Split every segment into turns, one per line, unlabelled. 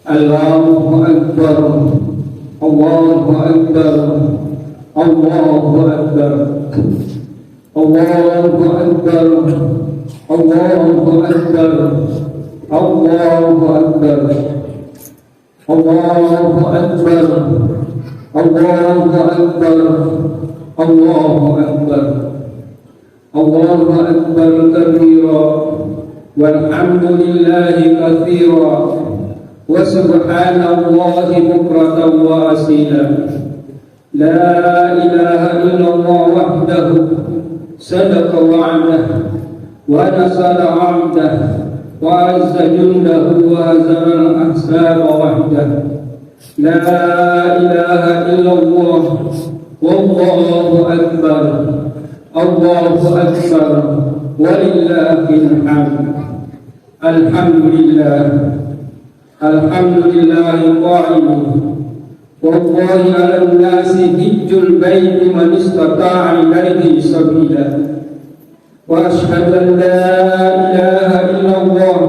Allahu Akbar, Allahu Akbar, Allahu Akbar, Allahu Akbar, Allahu Akbar, Allahu Akbar, Allahu Akbar, Allahu Akbar, Allahu Akbar, Allahu Akbar kabira, walhamdulillahi katsira, wa subhanallahi bukratan wa asila. La ilaha illallah wahdahu sadaqa wa'dah wa nasara 'abdah wa azza jundahu wa hazara al-ahzaba wahdah. La ilaha illallah wallahu akbar, Allahu akbar, walillahil hamd. Alhamdulillah, alhamdulillahil qa'im. Wallahi 'alan nasi hijjul baiti man istata'a ilaihi sabila. Wa ashhadu an la ilaha illallah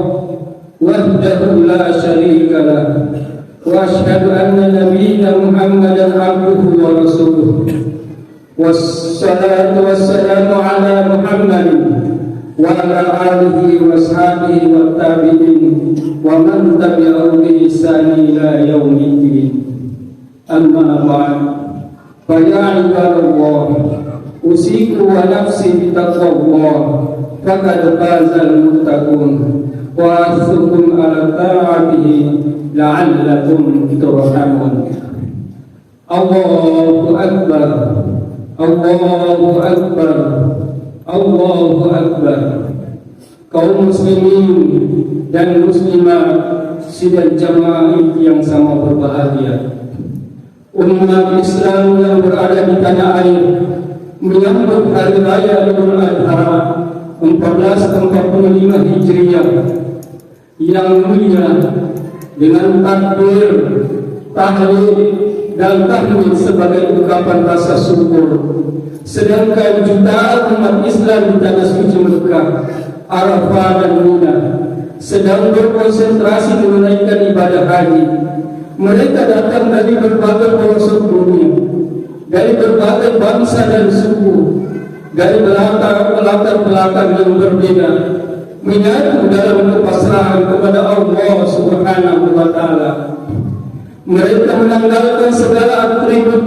wahdahu la syarika lah. Wa ashhadu anna nabiyyana Muhammadan 'abduhu wa rasuluh. Wassalatu wassalamu ala Muhammadin wa ala alihi wa ashabihi wa tabi'in wa man tabi'ahum bi ihsan ila yaumiddin. Amma ba'd. Fa ya ibadallah, usiku wa nafsi bi taqwallah, faqad fazal muttaqun, wa asukum ala ta'atihi la'allakum turhamun. Allahu akbar, Allahu akbar, Allahu akbar. Kaum muslimin dan muslimat sidang jamaah yang sama berbahagia, umat Islam yang berada di tanah air menyambut hari raya Idul Adha 1445 Hijriah yang mulia dengan takbir, tahlil dan tahmid sebagai ungkapan rasa syukur. Sedangkan jutaan umat Islam di tanah suci Mekah, Arafah dan Mina sedang berkonsentrasi menunaikan ibadah haji. Mereka datang dari berbagai pelosok dunia, dari berbagai bangsa dan suku, dari latar belakang yang berbeda, menyatu dalam kepasrahan kepada Allah Subhanahu wa Ta'ala. Mereka menanggalkan segala atribut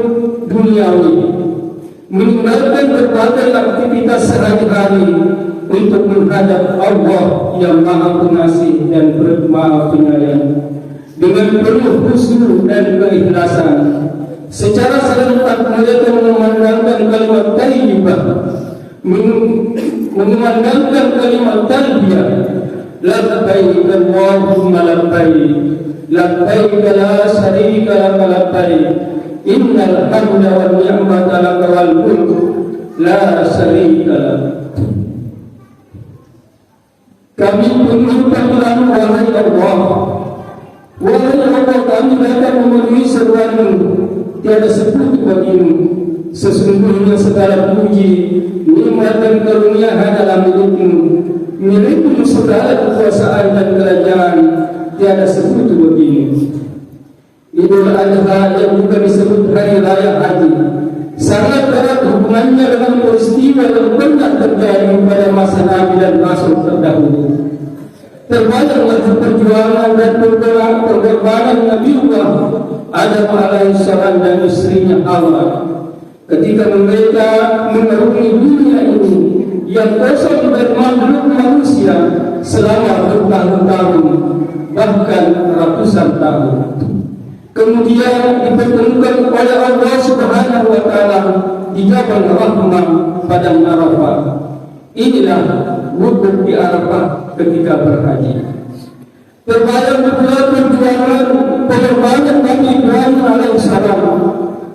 duniawi, meninggalkan berbagai aktivitas sehari-hari untuk menghadap Allah yang Maha Pengasih dan Maha Penyayang. Dengan penuh khusyuk dan keikhlasan, secara serentak mereka mengumandangkan kalimat thayyibah, mengumandangkan kalimat talbiyah, labbaik Allahumma labbaik, labbaik la syarika laka labbaik, innal hamda wan ni'mata laka wal mulk la syarika lak. Kami meminta-Mu wahai Allah, wahai Allah, kami datang memenuhi seruan-Mu, tiada sekutu bagi-Mu. Sesungguhnya segala puji, nikmat dan karunia adalah milik-Mu. Milik-Mu segala kekuasaan dan kerajaan, tiada sekutu bagi-Mu. Idul Adha yang juga disebut hari raya haji sangat erat hubungannya dengan peristiwa yang pernah terjadi pada masa Nabi dan Rasul terdahulu. Terbayanglah perjuangan dan pengorbanan Nabiullah Adam alaihissalam dan istrinya Hawa ketika mereka mengarungi dunia ini yang kosong dan makhluk manusia selama bertahun-tahun, bahkan ratusan tahun. Kemudian dipertemukan oleh Allah Subhanahu wa Ta'ala di Jabal Rahmah padang Arafah. Inilah wukuf di Arafah ketika berhaji. Terbayang pula perjuangan pengorbanan Nabi Ibrahim alaihissalam,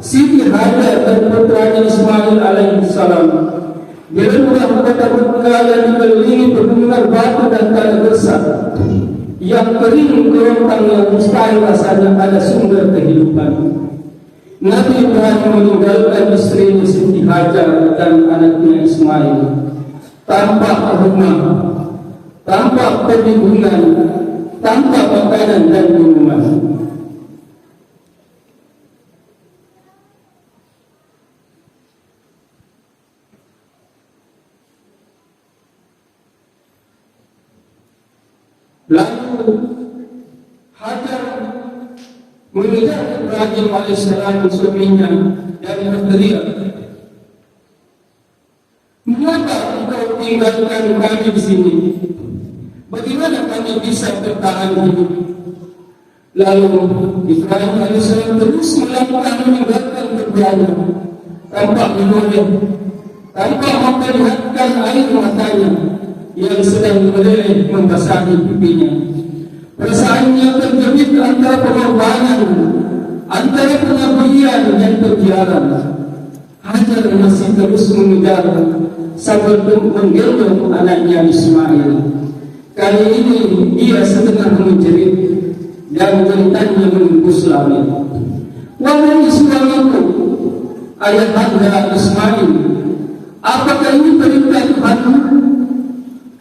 Siti Hajar dan putranya Ismail alaihissalam. Bila kota Mekah yang dikelilingi pegunungan batu dan tanah gersang yang kering kerontang yang mustahil rasanya ada sumber kehidupan. Nabi Ibrahim meninggalkan istrinya Siti Hajar dan anaknya Ismail tanpa rumah, tanpa perlindungan, tanpa makanan dan minuman. Lalu Hajar mengejar Ibrahim alaihissalam suaminya dan berteriak, "Mengapa engkau tinggalkan kami di sini? Bagaimana kami bisa bertahan hidup?" Lalu Ibrahim alaihissalam terus meninggalkan keduanya tanpa menoleh, tanpa memperlihatkan air matanya yang sedang meleleh membasahi pipinya. Perasaannya terjepit antara pengorbanan, antara pengabdian dan kebiaran. Hajar masih terus mengejar sambil menggendong anaknya Ismail. Kali ini dia setengah menjerit dan jeritannya menembus langit. "Wahai suamiku, ayah anda Ismail, apakah ini perintah Tuhanmu?"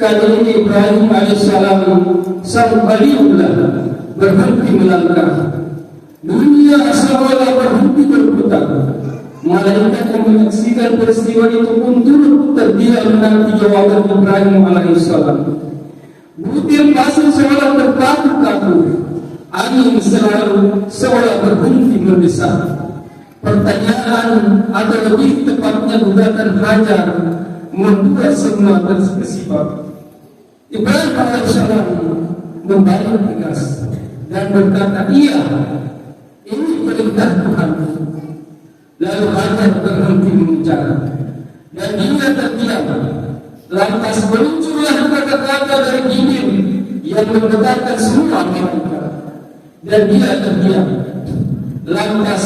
Kali ini Ibrahim alaihissalam sang Khalilullah berhenti melangkah. Dunia seolah berhenti berputar. Malaikat yang menyaksikan peristiwa itu pun turut terdiam menanti jawaban Ibrahim alaihissalam. Butir pasir seolah terkaku-kaku. Angin seolah berhenti mendesak. Pertanyaan atau lebih tepatnya gugatan Hajar membuat semua tersebab. Ibrahim alaihissalam membalik tegas dan berkata, "Iya, ini perintah Tuhan." Lalu Hajar berhenti mengucap dan dia terdiam. Lantas muncullah kata-kata dari Jibril yang menggetarkan semua malaikat, dan dia terdiam. Lantas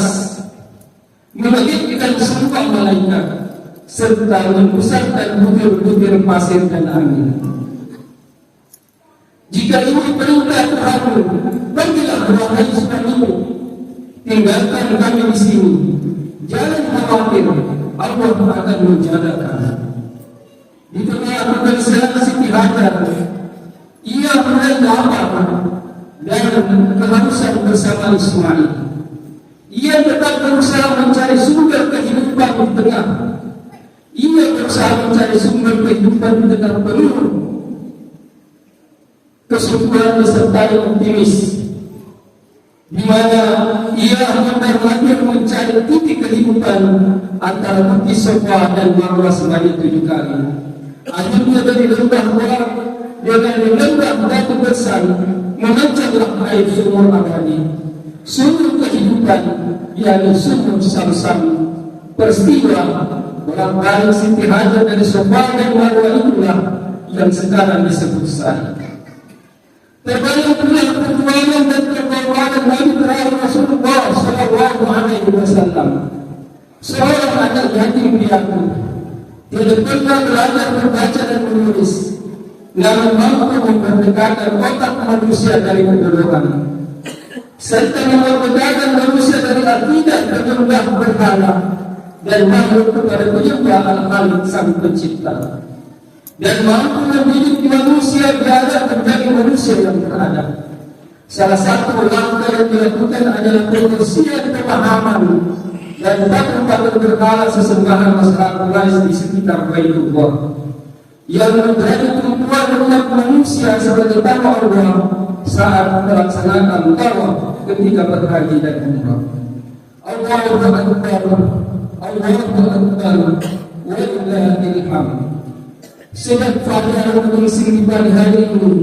menegakkan semua malaikat serta membesarkan butir-butir pasir dan angin. "Jika ini perintah Tuhanmu, pergilah wahai suamiku, tinggalkan kami di sini. Jangan khawatir, Allah akan menjaga kami." Di tengah perselisihan Siti Hajar, ia mulai lapar dan kehausan bersama Ismail. Ia tetap berusaha mencari sumber kehidupan di tengah. Ia berusaha mencari sumber kehidupan di tengah penuh kesyukuran disertai optimis, di mana ia benar-benar mencari titik kehidupan antara bukti Sofa dan Marwah sebanyak 7 kali. Akhirnya dari lembah Wak dengan lembah batu besar memancarlah air sumur abadi, sumur kehidupan, yakni sumur Sam-Sam. Peristiwa bolak-balik Siti Hajar dari Sofa dan Marwah itulah yang sekarang disebut sahih. Terbayang pula perjuangan dan perjuangan Nabi terakhir Rasulullah Sallallahu Alaihi Wasallam. Seorang anak yatim piatu, tidak pernah belajar membaca dan menulis, namun mampu memerdekakan otak manusia dari kebodohan, serta memerdekakan manusia dari akidah penyembah berhala dan makhluk kepada penyembah Al-Khaliq Sang Pencipta, dan mampu mendidik manusia biar menjadi manusia yang beradab. Salah satu langkah yang dilakukan adalah pembersihan pemahaman dan patung-patung berhala sesembahan masyarakat Quraisy di sekitar Baitullah yang menjadi tumpuan umat manusia sebagai tamu Allah saat melaksanakan tawaf ketika berhaji dan umrah. Allahu Akbar, Allahu Akbar, walillahil hamd. Sejak Fatiha mengising di pagi hari ini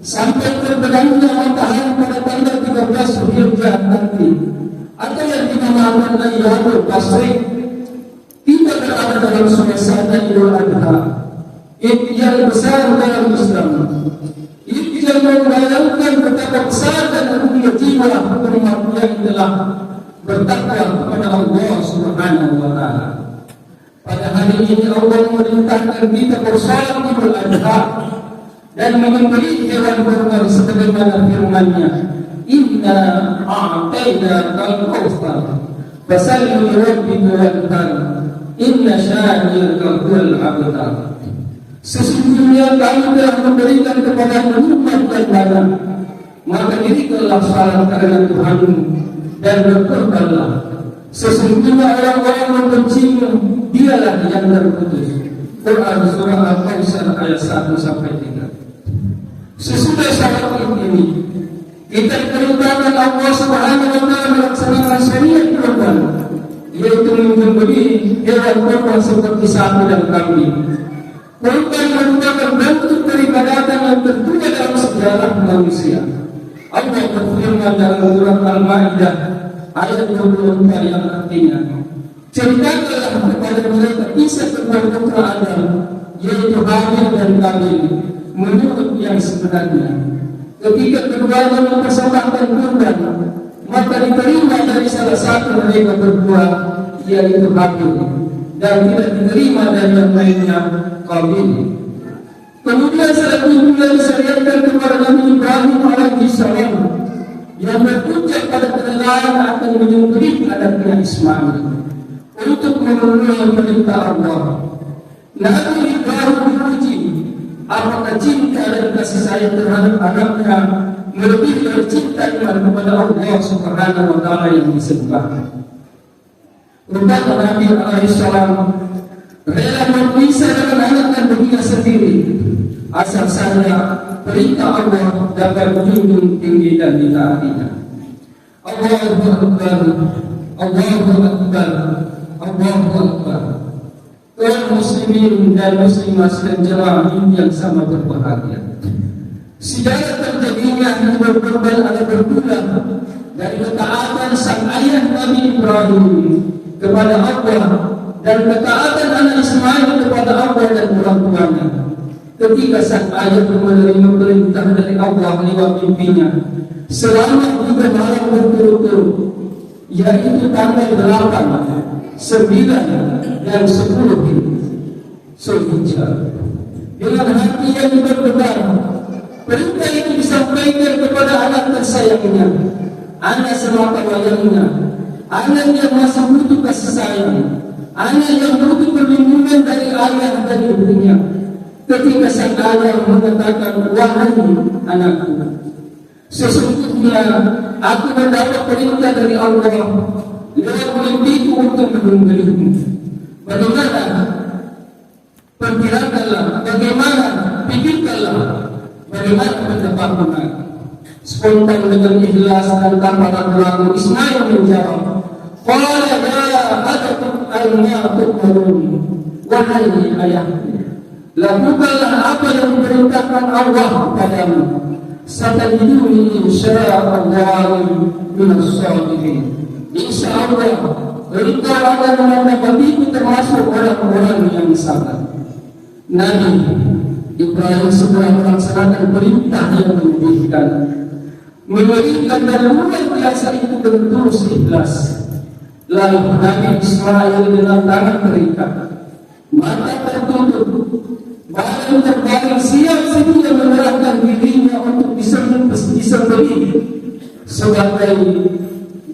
sampai terbenamnya matahari pada tanggal 13 Zulhijjah nanti, atau yang dinamakan Lailatul Qadar, kita berada dalam suasana Idul Adha, yang besar dalam Islam. Yang membayangkan betapa besar dan agungnya jiwa umat yang telah bertakwa kepada Allah Subhanahu wa Ta'ala. Pada hari ini Allah memerintahkan kita bersolat Idul Adha dan menyembelih hewan kurban sebagaimana firman-Nya, "Inna a'tainakal kautsar, fasalli li rabbika wanhar, inna syani'aka huwal abtar." Sesungguhnya kami telah memberikan kepada umat dan barang, maka dirikanlah salat karena Tuhanmu dan berkorbanlah. Sesungguhnya orang-orang membencimu, dialah yang terputus. Quran surah Al-Kautsar ayat 1-3. Sesudah salat ini, kita diperintahkan Allah Subhanahu wa Ta'ala melaksanakan syariat kurban, yaitu menyembelih hewan kurban seperti sapi dan kambing. Kurban merupakan bentuk peribadatan yang tertua dalam sejarah manusia. Allah berfirman dalam surat Al-Maidah ayat 24 yang artinya, ceritakanlah kepada mereka kisah tentang putra Adam, yaitu Habil dan Qabil, menurut yang sebenarnya. Ketika keduanya mempersembahkan kurban, maka diterima dari salah satu mereka berdua, yaitu Habil, dan tidak diterima dari yang lainnya, Qabil. Kemudian selanjutnya disyariatkan kepada Nabi Ibrahim alaihissalam yang berpuncak pada kerelaan akan menyembelih anaknya Ismail untuk memenuhi perintah Allah. Nabi Ibrahim diuji apakah cinta dan kasih sayang terhadap anaknya melebihi dari cinta iman kepada Allah Subhanahu wa Ta'ala yang disembah. Rupanya Nabi alaihissalam rela berpisah dengan anaknya begitu sendiri, asal saja perintah Allah dapat menjunjung tinggi dan ditaatinya. Allahu Akbar, Allahu Akbar, Allahu Akbar. Kaum muslimin dan muslimat dan jemaah yang sama berbahagia. Sejarah terjadinya hidup korban ada bermula dari ketaatan sang ayah Nabi Ibrahim kepada Allah dan ketaatan anak Ismail kepada Allah dan orang tuanya. Ketika sang ayah menerima perintah dari Allah lewat mimpinya selama 3 malam berturut-turut, yaitu tanggal 8, 9 dan 10 Zulhijjah. Dengan hati yang berdebar, perintah itu disampaikan kepada anak tersayangnya, anak semata wayangnya, anak yang masih butuh kasih sayang, anak yang butuh perlindungan dari ayah dan ibunya. Ketika sang ayah mengatakan, wahai anakku, sesungguhnya aku mendapat perintah dari Allah lewat mimpiku untuk menyembelihmu. Bagaimana? Perkirakanlah, bagaimana? Pikirkanlah, bagaimana pendapatmu? Spontan dengan ikhlas dan tanpa ragu-ragu Ismail menjawab, qala ya adakum al-ma'tuqarun, wahai ayahku, lakukanlah apa yang diperintahkan Allah padamu. Satajiduni insyaallah minas shalihin. Insyaallah engkau akan mendapatiku termasuk orang-orang yang sabar. Nabi Ibrahim segera melaksanakan perintah yang menyedihkan, memberikan dan luar biasa itu bertulus ikhlas. Lalu Nabi Ismail dengan tangan terikat, mata tertutup, badan terbaring, siap sedia menyerahkan dirinya untuk disembelih sebagai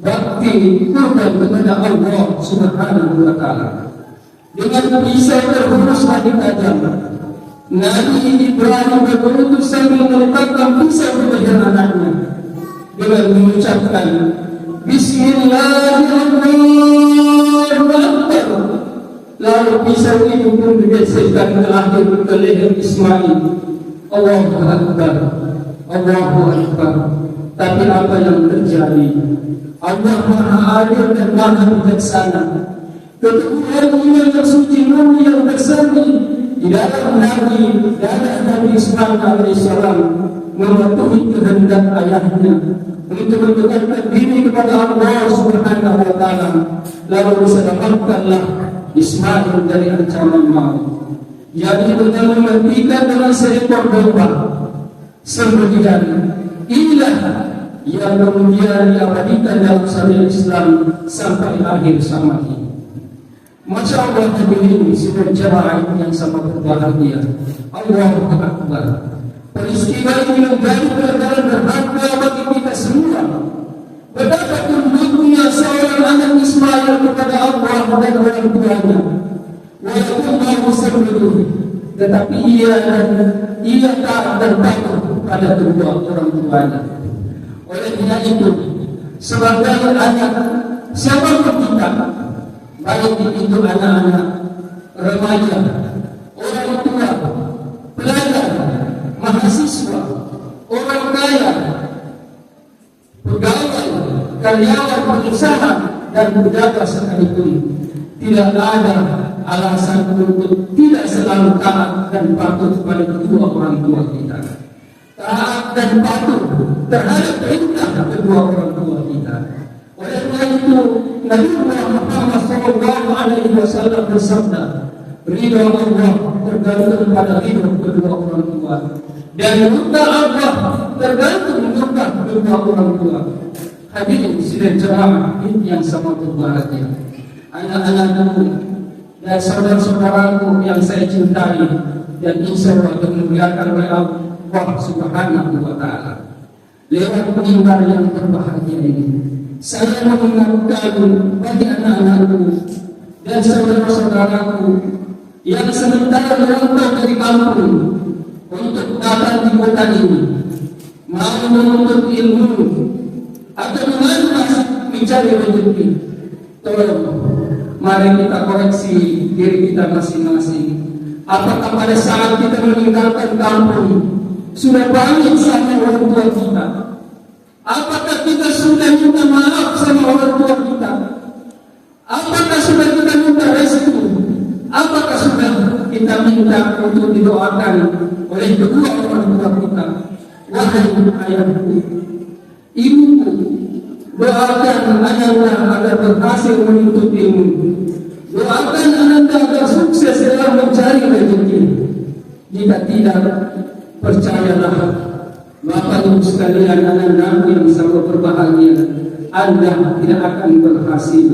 bakti kurban kepada Allah Subhanahu wa Ta'ala. Dengan pisau terhunus lagi tajam, Nabi Ibrahim berlutut sambil meletakkan pisau di leher anaknya dengan mengucapkan Bismillahirrahmanirrahim. Lalu pisau itu pun digeserkan ke leher Ismail. Allahu Akbar, Allahu Akbar. Tapi apa yang terjadi? Allah Maha Adil dan Maha Bijaksana. Ketuhanan yang suci murni yang bersemi di dalam Nabi Ismail alaihissalam mematuhi kehendak ayahnya untuk mendekatkan diri kepada Allah Subhanahu wa Ta'ala, lalu diselamatkanlah Ismail dari ancaman maut. Jadi dengan mematikan dengan seekor domba sembelihan inilah yang kemudian diabadikan dalam syariat Islam sampai akhir zaman ini. Masya Allah, hadirin sidang jamaah yang sama berbahagia. Allahu Akbar. Peristiwa ini menjadi pelajaran berharga bagi kita semua. Betapa tunduknya seorang anak Ismail kepada Allah dan orang tuanya. Walaupun mau sembelih, tetapi ia taat dan patuh pada kedua orang tuanya. Oleh karena itu, sebagai anak siapapun kita, baik itu anak-anak, remaja, orang tua, pelajar, mahasiswa, orang kaya, pegawai, karyawan, pengusaha, dan pejabat sekalipun, tidak ada alasan untuk tidak selalu taat dan patuh kepada kedua orang tua kita. Taat dan patuh terhadap perintah kedua orang tua kita. Oleh karena itu, Nabi Muhammad SAW bersabda, ridha Allah tergantung pada ridha kedua orang tua, dan murka Allah tergantung murka kedua orang tua. Hadirin sidang jemaah yang sama berbahagia, anak-anakku dan saudara-saudaraku yang saya cintai dan insya Allah dimuliakan oleh Allah Subhanahu wa Ta'ala. Lewat mimbar yang berbahagia ini, saya mengingatkan bagi anak-anakku dan saudara-saudaraku yang sementara merantau dari kampung untuk datang di kota ini, mau menuntut ilmu atau mencari rezeki. Tolong, mari kita koreksi diri kita masing-masing. Apakah pada saat kita meninggalkan kampung sudah banyak sama orang tua kita? Apakah kita sudah minta maaf sama orang tua kita? Apakah sudah kita minta restu? Apakah sudah kita minta untuk didoakan oleh kedua orang tua kita? Wahai ayahku, ibuku, doakan ananda agar berhasil menuntut ilmu. Doakan ananda agar sukses dalam mencari rezeki. Jika tidak, percayalah, Bapak Ibu sekalian, anak-anak yang sangat berbahagia, Anda tidak akan berhasil.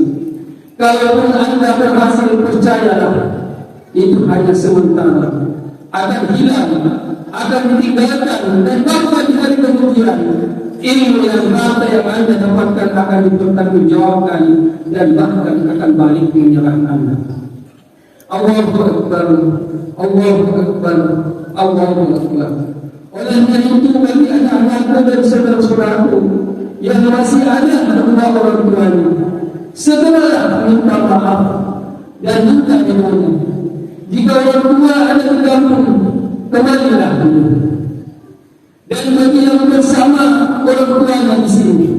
Kalaupun Anda berhasil, percayalah, itu hanya sementara, akan hilang, akan ditinggalkan, dan bahkan di hari kemudian ilmu yang rata yang Anda dapatkan akan dipertanggungjawabkan dan bahkan akan balik menyerang Anda. Allahu Akbar, Allahu Akbar, Allahu Akbar. Oleh karena itu, bagi anak-anakku dan saudara-saudaraku yang masih ada kedua orang tuanya, segera minta maaf dan minta ilmu. Jika orang tua ada di kampung, kembalilah dulu. Dan bagi yang bersama orang tuanya di sini,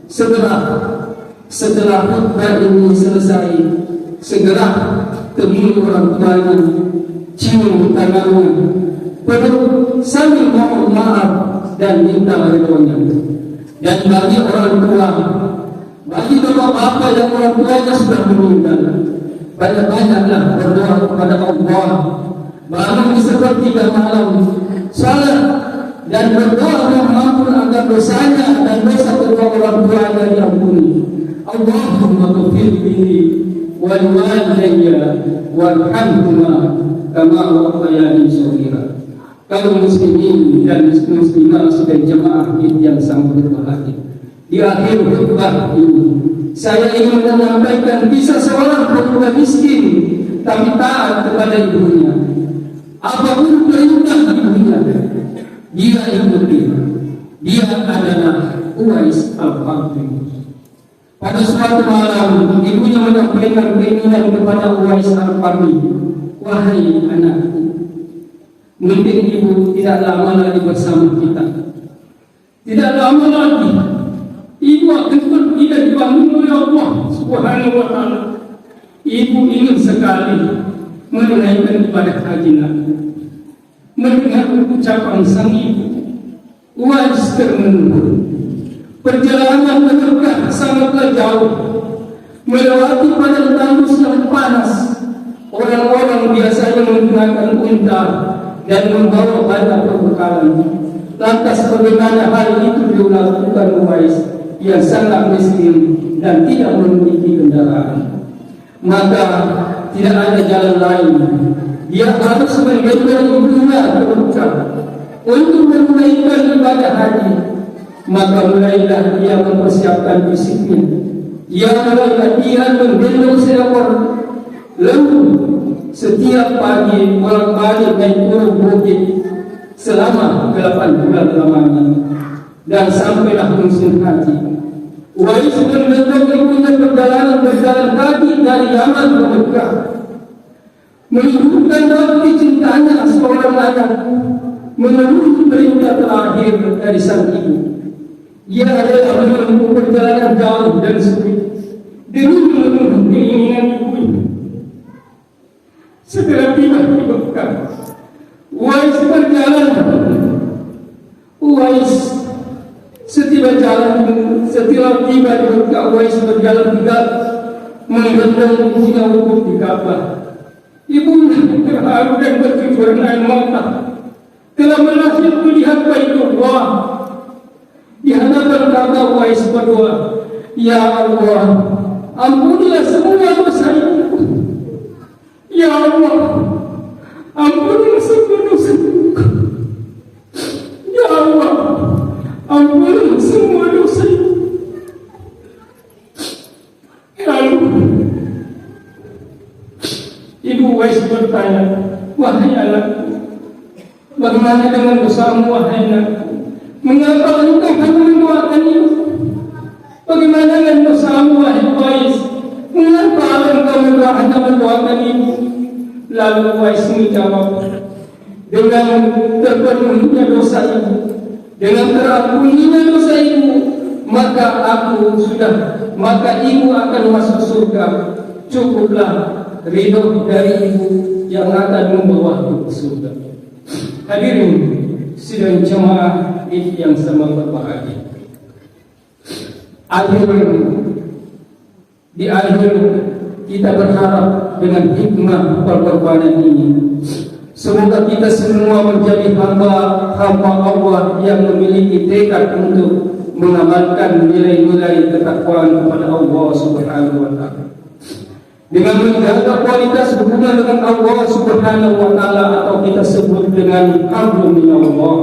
segera setelah khutbah ini selesai, segera temui orang tuanya, cium tangannya, peluk sambil mohon maaf dan minta ridhonya. Dan bagi orang tua, bagi bapak-bapak yang orang tuanya sudah meninggal, banyak-banyaklah berdoa kepada Allah. Bangun di sepertiga malam, salat dan berdoa memohon agar dosanya dan dosa kedua orang tuanya diampuni. Allahumma ghfir li wal walidayya warhamhuma kama rabbayani shaghira. Kaum muslimin dan muslimah sebagai jemaah yang sangat berbahagia, di akhir khutbah ini saya ingin menyampaikan kisah seorang pemuda miskin tapi taat kepada ibunya. Apapun perintah ibunya, dia ikuti. Dia adalah Uwais Al-Qarni. Pada suatu malam, ibunya menyampaikan keinginan kepada Uwais Al-Qarni, wahai anakku, mungkin ibu tidak lama lagi bersama kita. Tidak lama lagi ibu akan tidak dibangun oleh Allah Subhanahu wa Ta'ala. Ibu ingin sekali menunaikan ibadah haji nanti. Mendengar ucapan sang ibu, Uwais termenung. Perjalanan menerkah sangatlah jauh, melewati padang tandus yang panas. Orang-orang biasanya menggunakan unta dan membawa banyak perbekalan. Lantas bagaimana hal itu dilakukan Uwais yang sangat miskin dan tidak memiliki kendaraan? Maka tidak ada jalan lain. Dia harus menggendong ibunya ke Mekah untuk menunaikan ibadah haji. Maka mulailah dia mempersiapkan fisiknya. Ia mulai latihan menggendong seekor lembu setiap pagi bolak-balik naik turun bukit selama 8 bulan lamanya. dan sampailah musim haji. Uwais mendorong ibunya berjalan kaki dari Yaman ke Mekah, menunjukkan dalam cintanya seorang anak memenuhi perintah terakhir dari sang ibu. Ia adalah menempuh perjalanan jauh dan sulit demi memenuhi keinginan ibunya. Setelah tiba di Mekah, Uwais berjalan. Setelah tiba di Mekah, Uwais berjalan tegak menggendong ibunya wukuf di Ka'bah. Ibunya terharu dan bercucuran air mata. Telah berhasil melihat Baitullah. Di hadapan Ka'bah, Uwais berdoa, "Ya Allah, ampunilah semua dosa ibu. Ya Allah, ampunilah semua dosa ibu. Ya Allah, ampunilah semua dosa ibu." Lalu Ibu Uwais bertanya, "Wahai anakku, bagaimana dengan dosamu, wahai anakku? Mengapa engkau hanya mendoakan ibu? Bagaimana dengan dosamu, wahai Uwais? Mengapa engkau hanya mendoakan ibu?" Lalu Uwais menjawab, "Dengan terpenuhinya dosa ibu, dengan terampuninya dosa ibu, maka ibu akan masuk surga. Cukuplah ridho dari ibu yang akan membawaku ke surga." Hadirin sidang jemaah yang sama berbahagia, di akhir kita berharap dengan hikmah perkorbanan ini, semoga kita semua menjadi hamba Allah yang memiliki tekad untuk mengamalkan nilai-nilai ketakwaan kepada Allah Subhanahu wa Ta'ala, dengan menjaga kualitas hubungan dengan Allah Subhanahu wa Ta'ala, atau kita sebut dengan hablum minallah,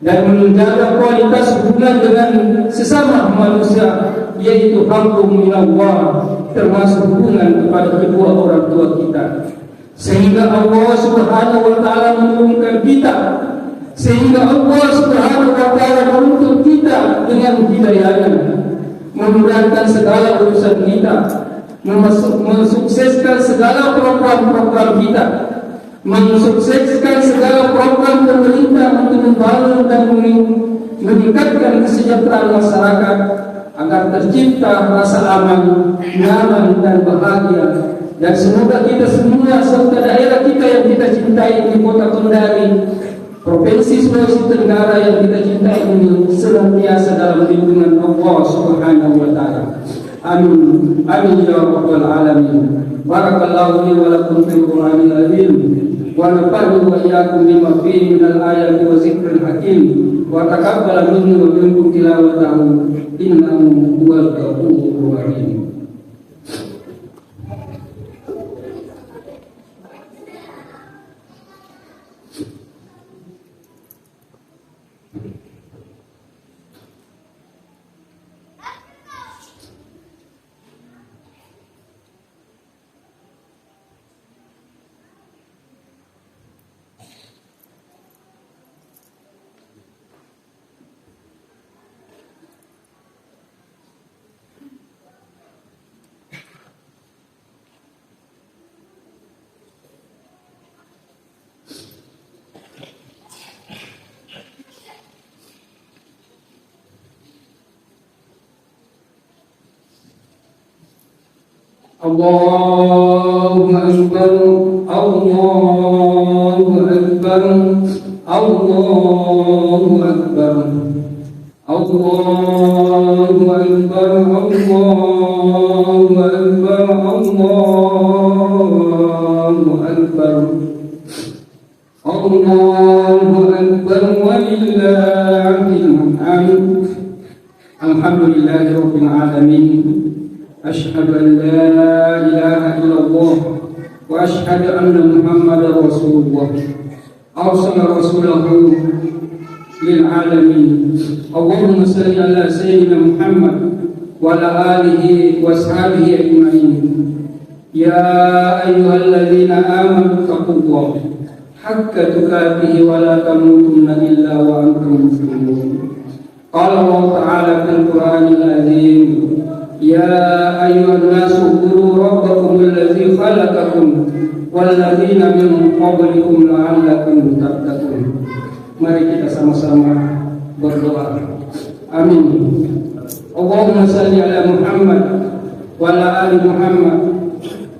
dan menjaga kualitas hubungan dengan sesama manusia, yaitu hablum minallah, termasuk hubungan kepada kedua orang tua kita, sehingga Allah Subhanahu wa Ta'ala menurunkan kita, sehingga Allah Subhanahu wa Ta'ala menuntut kita dengan hidayahnya, memudahkan segala urusan kita, mensukseskan segala program kita, mensukseskan segala program pemerintah untuk membangun dan meningkatkan kesejahteraan masyarakat agar tercipta rasa aman, nyaman dan bahagia. Dan semoga kita semua serta daerah kita yang kita cintai di Kota Kendari, Provinsi Sulawesi Tenggara yang kita cintai ini, senantiasa dalam lindungan Allah Subhanahu wa Ta'ala. Amin. Amin ya rabbal alamin. Barakallahu li wa lakum fil Qur'anil azim, wa nafa'ani wa iyyakum bima fihi minal ayati wa zikril hakim, wa taqabbal minni wa minkum tilawatahu, innahu huwal ghafurur rahim. Allahu Akbar, Allahu Akbar, Allahu Akbar, Allahu Akbar, Allahu Akbar, Allahu Akbar, Allahu Akbar, walillahil hamd. Alhamdulillahirabbil alamin. Ashhadu an la ilaha illallah wa ashhadu anna Muhammadar Rasulullah. Arsala rasulahu lil alamin. Allahumma salli ala sayyidina Muhammad wa ala alihi wa ashabihi ajma'in. Ya ayyuhalladzina amanu taqullaha haqqa tuqatih wa la tamutunna illa wa antum muslimun. Qala Allah Ta'ala fil Qur'anil Azim, ya ayyuhan nasu ubudu rabbakum alladzi khalaqakum walladzina min qablikum la'allakum tattaqun. Mari kita sama-sama berdoa. Amin. Allahumma salli ala Muhammad wa ala ali Muhammad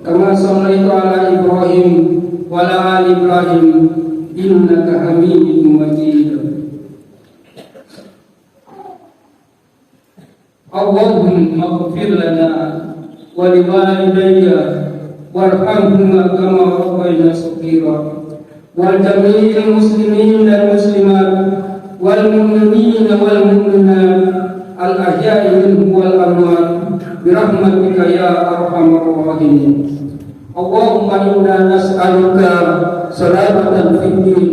kama shallaita ala Ibrahim wa ala ali Ibrahim innaka Hamidum Majid. Allahumma ighfir lana wa liwalidayya warhamhuma kama rabbayana shaghira wal jami'il muslimin dan muslimat wal mu'minin wal mu'minat al ahya'i minhum wal amwat bi rahmatika ya arhamar rahimin. Allahumma inna nas'aluka salamatan fid din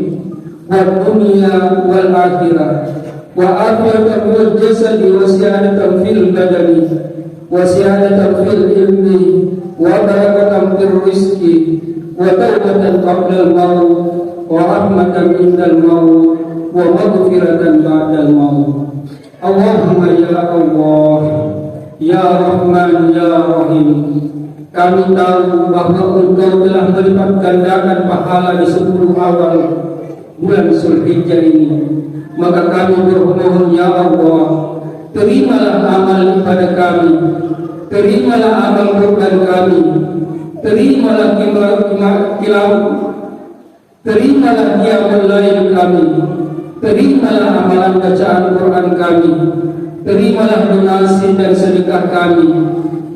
wad dunya wal akhirah wa afiyatan fil jasadi wa sihhatan fil badani wa sihhatan fil ilmi wa barakatan fil rizqi wa tawbatan qabla al-maut wa rahmatan indal maut wa maghfiratan ba'dal maut. Allahumma ya Allah, ya Rahman, ya Rahim, kami tahu bahwa Engkau telah melipat gandakan pahala di 10 awal bulan Zulhijjah ini. Maka kami bermohon ya Allah, terimalah amal ibadah kami, terimalah amal kurban kami, terimalah terimalah qiyamul lail kami, terimalah amalan bacaan Quran kami, terimalah donasi dan sedekah kami,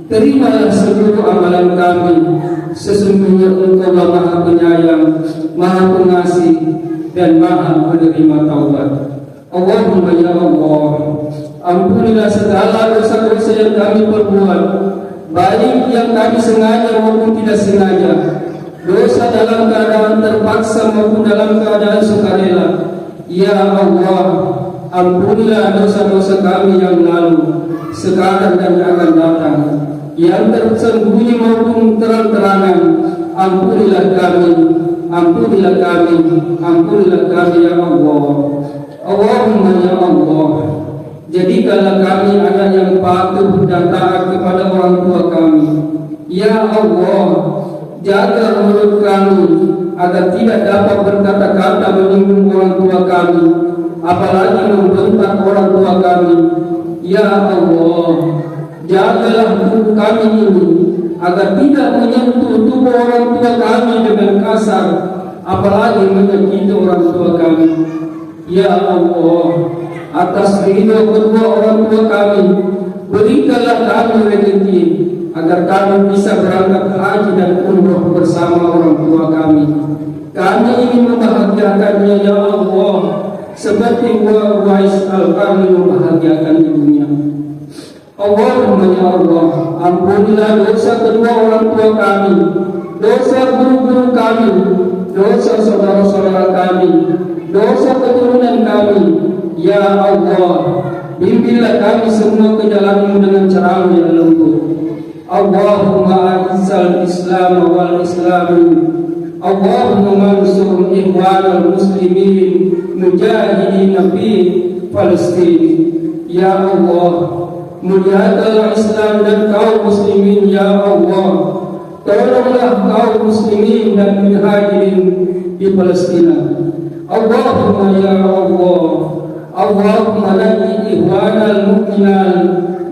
terimalah seluruh amalan kami. Sesungguhnya Engkau Maha Penyayang, Maha Pengasih, dan Maha Menerima Taubat. Allahumma ya Allah, ampunilah segala dosa-dosa yang kami perbuat, baik yang kami sengaja maupun tidak sengaja, dosa dalam keadaan terpaksa maupun dalam keadaan sukarela. Ya Allah, ampunilah dosa-dosa kami yang lalu, sekarang dan yang akan datang, yang tersembunyi maupun terang-terangan. Ampunilah kami, ampunilah kami, ampunilah kami ya Allah. Allahumma ya Allah, jadikanlah kami anak yang patuh dan taat kepada orang tua kami. Ya Allah, jaga mulut kami agar tidak dapat berkata-kata menyinggung orang tua kami, apalagi membentak orang tua kami. Ya Allah, jagalah mulut kami ini agar tidak menyentuh tubuh orang tua kami dengan kasar, apalagi menyakiti orang tua kami. Ya Allah, atas ridho kedua orang tua kami, berikanlah kami rezeki agar kami bisa berangkat haji dan umroh bersama orang tua kami. Kami ingin membahagiakannya ya Allah, seperti Uwais Al-Qarni membahagiakan ibunya. Allahumma ya Allah, ampunilah dosa kedua orang tua kami, dosa guru-guru kami, dosa saudara-saudara kami, dosa keturunan kami. Ya Allah, bimbinglah kami semua ke jalan-Mu dengan cara yang lembut. Allahumma a'izzal Islam wal Islamin, Allahumma mansur ikhwanal muslimin mujahidin fi Palestin. Ya Allah, muliakanlah Islam dan kaum muslimin ya Allah. Tolonglah kaum muslimin dan muhajirin di Palestina. Allahumma ya Allah, Allahumma laki ihwanal mu'minal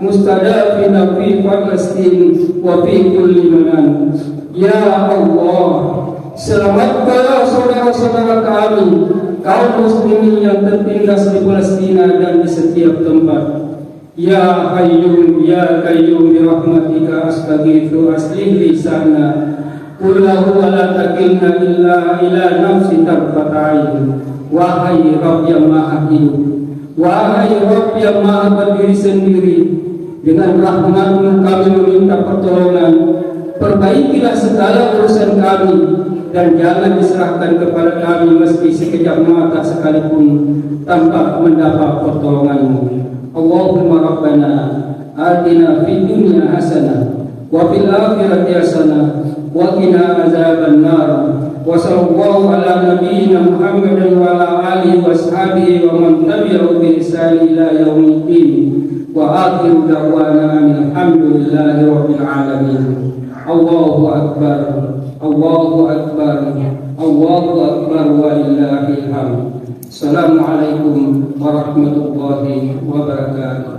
mustadafina fi Palestin wa fi kulli manan. Ya Allah, selamatkanlah saudara-saudara kami, kaum muslimin yang tertindas di Palestina dan di setiap tempat. Ya Hayyum ya Qayyum bi rahmatika astaghitsu aslih li sana kullahu wa la takilna illa ila nafsi tarfata'in. Wahai Rabb yang Maha Hidup, wahai Rabb yang Maha berdiri sendiri, dengan rahmat-Mu kami meminta pertolongan. Perbaikilah segala urusan kami dan jangan diserahkan kepada kami meski sekejap mata sekalipun tanpa mendapat pertolongan-Mu. Allahumma Rabbana atina fid dunya hasanah wa fil akhirati hasanah wa qina adzabannar. Wa sallallahu ala nabiyyina Muhammadin wa ala alihi washabihi wa man tabi'ahu bi ihsan ila yaumiddin. Wa akhiru da'wana alhamdulillahi rabbil alamin. Allahu akbar, Allahu akbar, Allahu akbar wa lillahil hamd. Assalamualaikum warahmatullahi wabarakatuh.